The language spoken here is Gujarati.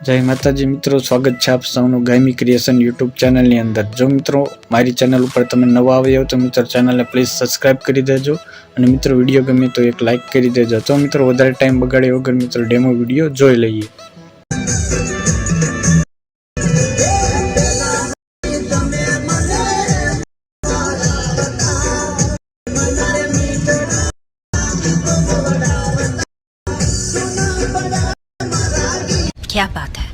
जय माताजी मित्रों, स्वागत है आप सौનું ગાયમી ક્રિએશન યુટ્યુબ ચેનલની અંદર। જો મિત્રો મારી ચેનલ ઉપર તમે નવા આવ્યા હો તો મિત્રો ચેનલને પ્લીઝ સબસ્ક્રાઇબ કરી દેજો અને મિત્રો વિડીયો ગમે તો એક લાઇક કરી દેજો। તો મિત્રો વધારે ટાઈમ બગાડ્યા વગર મિત્રો ડેમો વિડીયો જોઈ લઈએ। क्या बात है।